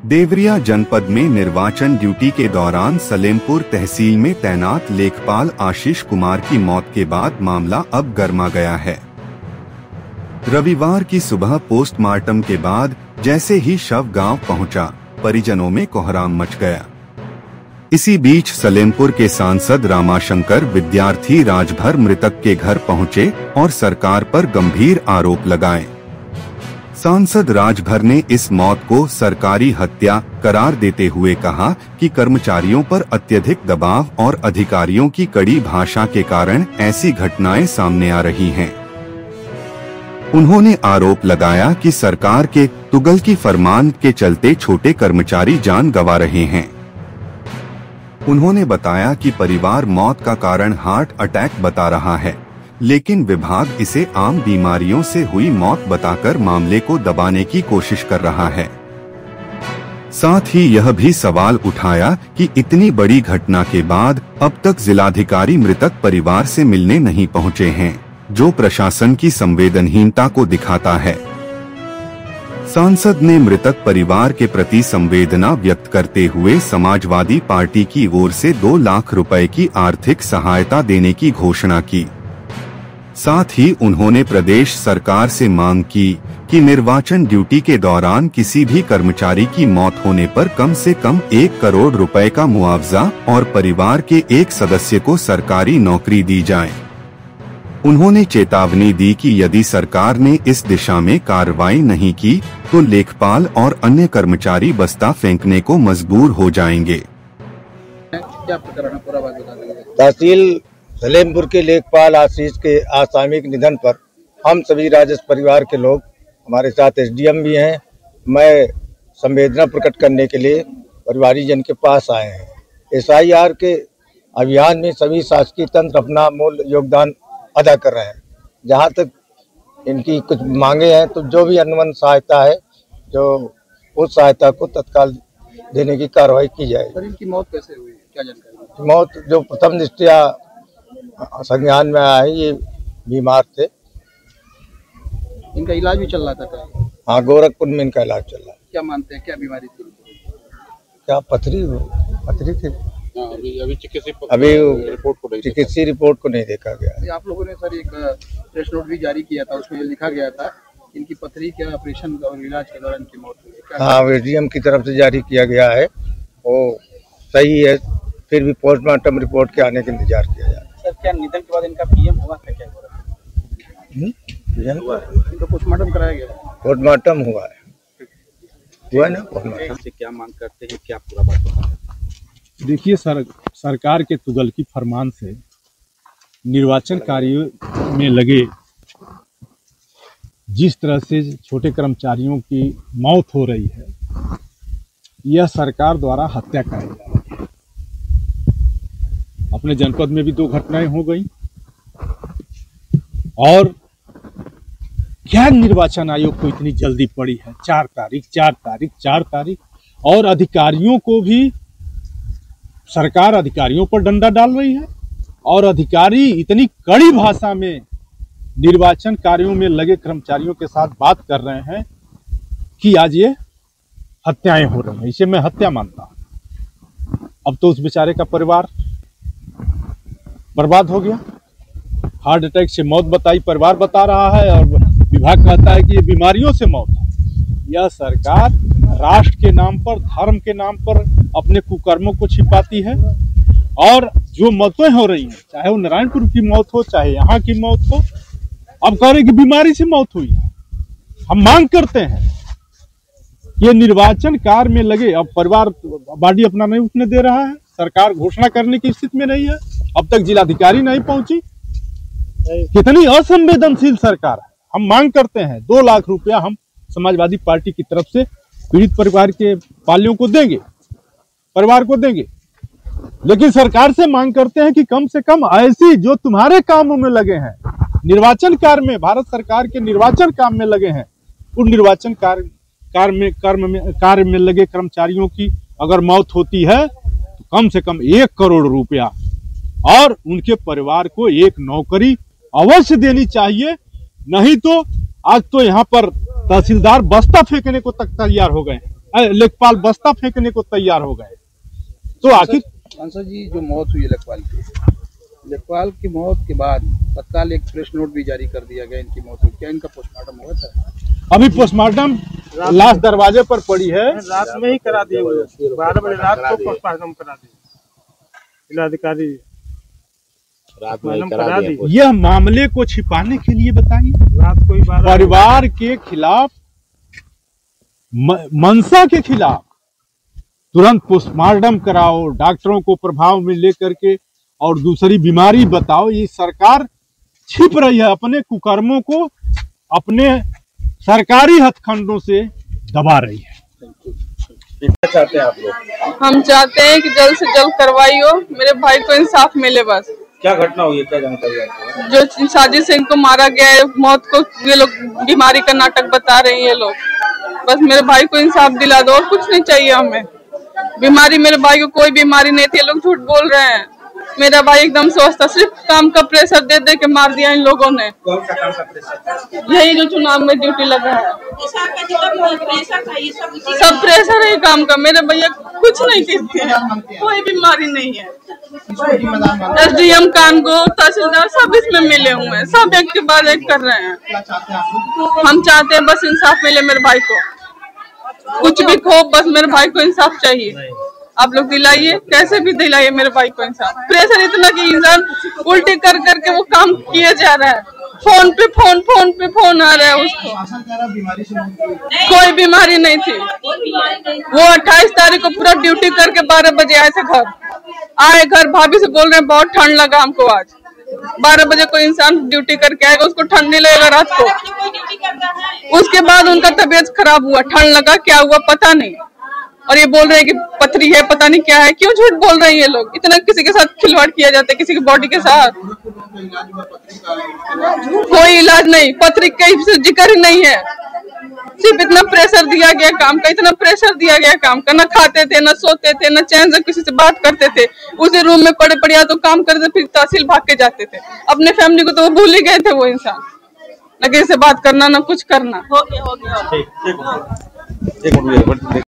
देवरिया जनपद में निर्वाचन ड्यूटी के दौरान सलेमपुर तहसील में तैनात लेखपाल आशीष कुमार की मौत के बाद मामला अब गर्मा गया है। रविवार की सुबह पोस्टमार्टम के बाद जैसे ही शव गांव पहुंचा, परिजनों में कोहराम मच गया। इसी बीच सलेमपुर के सांसद रामाशंकर विद्यार्थी राजभर मृतक के घर पहुंचे और सरकार पर गंभीर आरोप लगाए। सांसद राजभर ने इस मौत को सरकारी हत्या करार देते हुए कहा कि कर्मचारियों पर अत्यधिक दबाव और अधिकारियों की कड़ी भाषा के कारण ऐसी घटनाएं सामने आ रही हैं। उन्होंने आरोप लगाया कि सरकार के तुगलकी फरमान के चलते छोटे कर्मचारी जान गंवा रहे हैं। उन्होंने बताया कि परिवार मौत का कारण हार्ट अटैक बता रहा है, लेकिन विभाग इसे आम बीमारियों से हुई मौत बताकर मामले को दबाने की कोशिश कर रहा है। साथ ही यह भी सवाल उठाया कि इतनी बड़ी घटना के बाद अब तक जिलाधिकारी मृतक परिवार से मिलने नहीं पहुंचे हैं, जो प्रशासन की संवेदनहीनता को दिखाता है। सांसद ने मृतक परिवार के प्रति संवेदना व्यक्त करते हुए समाजवादी पार्टी की ओर से 2 लाख रुपए की आर्थिक सहायता देने की घोषणा की। साथ ही उन्होंने प्रदेश सरकार से मांग की कि निर्वाचन ड्यूटी के दौरान किसी भी कर्मचारी की मौत होने पर कम से कम 1 करोड़ रुपए का मुआवजा और परिवार के एक सदस्य को सरकारी नौकरी दी जाए। उन्होंने चेतावनी दी कि यदि सरकार ने इस दिशा में कार्रवाई नहीं की तो लेखपाल और अन्य कर्मचारी बस्ता फेंकने को मजबूर हो जाएंगे। तहसील सलेमपुर के लेखपाल आशीष के असामयिक निधन पर हम सभी राजस्व परिवार के लोग, हमारे साथ एसडीएम भी हैं, मैं संवेदना प्रकट करने के लिए परिवारीजन के पास आए हैं। एसआईआर के अभियान में सभी शासकीय तंत्र अपना मूल योगदान अदा कर रहे हैं। जहां तक इनकी कुछ मांगे हैं तो जो भी अनुबंध सहायता है, जो उस सहायता को तत्काल देने की कार्रवाई की जाए। सर, इनकी मौत कैसे हुई, क्या जानकारी? मौत जो प्रथम दृष्टया संज्ञान में आया है, ये बीमार थे। इनका इलाज भी चल रहा था क्या? हाँ, गोरखपुर में इनका इलाज चल रहा है। क्या मानते हैं, क्या बीमारी थी? क्या पथरी थी? अभी चिकित्सीय रिपोर्ट को नहीं देखा गया। आप लोगों ने सर एक प्रेस नोट भी जारी किया था, उसमें लिखा गया था इनकी पथरी के ऑपरेशन और इलाज के दौरान की मौत हुई। हाँ, एसडीएम की तरफ से जारी किया गया है, वो सही है। फिर भी पोस्टमार्टम रिपोर्ट के आने का इंतजार किया जाए। सर, क्या निधन के बाद इनका पीएम हुआ था? क्या हुआ? इनका पोस्टमार्टम कराया गया? पोस्टमार्टम हुआ ना। पोस्टमार्टम से क्या मांग करते हैं, क्या पूरा बात होगा? देखिए, सरकार के तुगलकी फरमान से निर्वाचन कार्यों में लगे जिस तरह से छोटे कर्मचारियों की मौत हो रही है, यह सरकार द्वारा हत्या कराई जा रही है। अपने जनपद में भी 2 घटनाएं हो गई। और क्या निर्वाचन आयोग को इतनी जल्दी पड़ी है? 4 तारीख और अधिकारियों को भी सरकार अधिकारियों पर डंडा डाल रही है और अधिकारी इतनी कड़ी भाषा में निर्वाचन कार्यों में लगे कर्मचारियों के साथ बात कर रहे हैं कि आज ये हत्याएं हो रही हैं। इसे मैं हत्या मानता हूं। अब तो उस बेचारे का परिवार बर्बाद हो गया। हार्ट अटैक से मौत बताई, परिवार बता रहा है, और विभाग कहता है कि ये बीमारियों से मौत है। यह सरकार राष्ट्र के नाम पर, धर्म के नाम पर अपने कुकर्मों को छिपाती है। और जो मौतें हो रही हैं, चाहे वो नारायणपुर की मौत हो, चाहे यहाँ की मौत हो, अब कह रहे कि बीमारी से मौत हुई है। हम मांग करते हैं ये निर्वाचन कार्य में लगे, अब परिवार बॉडी अपना नहीं उठने दे रहा है, सरकार घोषणा करने की स्थिति में नहीं है, अब तक जिलाधिकारी नहीं पहुंची। कितनी असंवेदनशील सरकार है। हम मांग करते हैं 2 लाख रुपया हम समाजवादी पार्टी की तरफ से पीड़ित परिवार के पालियों को देंगे, परिवार को देंगे। लेकिन सरकार से मांग करते हैं कि कम से कम ऐसी जो तुम्हारे कामों में लगे हैं, निर्वाचन कार्य में, भारत सरकार के निर्वाचन काम में लगे हैं, उन निर्वाचन कार्य में लगे कर्मचारियों की अगर मौत होती है तो कम से कम 1 करोड़ रुपया और उनके परिवार को 1 नौकरी अवश्य देनी चाहिए। नहीं तो आज तो यहाँ पर तहसीलदार बस्ता फेंकने को तक तैयार हो गए। लेखपाल बस्ता फेंकने को तैयार हो गए। तो आखिर सांसद जी, जो मौत हुई है लेखपाल की मौत के बाद तत्काल एक प्रेस नोट भी जारी कर दिया गया इनकी मौत हुई, क्या इनका पोस्टमार्टम हुआ था? अभी पोस्टमार्टम लाश दरवाजे पर पड़ी है, रात में ही करा दिए, 12 बजे रात को पोस्टमार्टम करा दिए जिलाधिकारी, रात में करा दी। यह मामले को छिपाने के लिए बताइए, रात को ही परिवार के खिलाफ, मंशा के खिलाफ तुरंत पोस्टमार्टम कराओ, डॉक्टरों को प्रभाव में लेकर के, और दूसरी बीमारी बताओ। ये सरकार छिप रही है, अपने कुकर्मों को अपने सरकारी हथकंडों से दबा रही है। क्या चाहते हैं आप लोग? हम चाहते हैं कि जल्द से जल्द कार्रवाई हो, मेरे भाई को इंसाफ मिले। बस क्या घटना हुई है, क्या जानकारी आपको? जो साजिश से इनको मारा गया है, मौत को ये लोग बीमारी का नाटक बता रहे हैं ये लोग। बस मेरे भाई को इंसाफ दिला दो, और कुछ नहीं चाहिए हमें। बीमारी मेरे भाई को कोई बीमारी नहीं थी, ये लोग झूठ बोल रहे हैं। मेरा भाई एकदम स्वस्थ था, सिर्फ काम का प्रेशर दे दे के मार दिया इन लोगों ने। कौन सा काम का प्रेशर? यही जो चुनाव में ड्यूटी लगा है, सब प्रेशर है काम का। मेरे भैया कुछ नहीं करते हैं, कोई बीमारी नहीं है। SDM कानगो तहसीलदार सब इसमें मिले हुए हैं, सब एक के बाद एक कर रहे हैं। हम चाहते हैं बस इंसाफ मिले मेरे भाई को, कुछ भी हो, बस मेरे भाई को इंसाफ चाहिए। आप लोग दिलाइए, कैसे भी दिलाइए मेरे भाई को इंसाफ। प्रेशर इतना कि इंसान उल्टी कर करके वो काम किया जा रहा है, फोन पे फोन आ रहा है उसको। कोई बीमारी नहीं थी, वो 28 तारीख को पूरा ड्यूटी करके 12 बजे आए थे घर। भाभी से बोल रहे हैं बहुत ठंड लगा हमको आज। 12 बजे कोई इंसान ड्यूटी करके आएगा, उसको ठंड नहीं लगेगा रात को। उसके बाद उनका तबीयत खराब हुआ, ठंड लगा, क्या हुआ पता नहीं। और ये बोल रहे हैं कि पथरी है, पता नहीं क्या है। क्यों झूठ बोल रहे हैं ये लोग? इतना किसी के साथ खिलवाड़ किया जाता है, किसी की बॉडी के साथ। कोई इलाज नहीं, पथरी का जिक्र ही नहीं है। सिर्फ इतना प्रेशर दिया गया काम का, इतना प्रेशर दिया गया काम का। न खाते थे, न सोते थे, न चैन से किसी से बात करते थे। उसी रूम में पड़े पड़े तो काम करते, फिर तहसील भाग के जाते थे। अपने फैमिली को तो वो भूल ही गए थे वो इंसान, न किसी से बात करना, न कुछ करना। हो गया।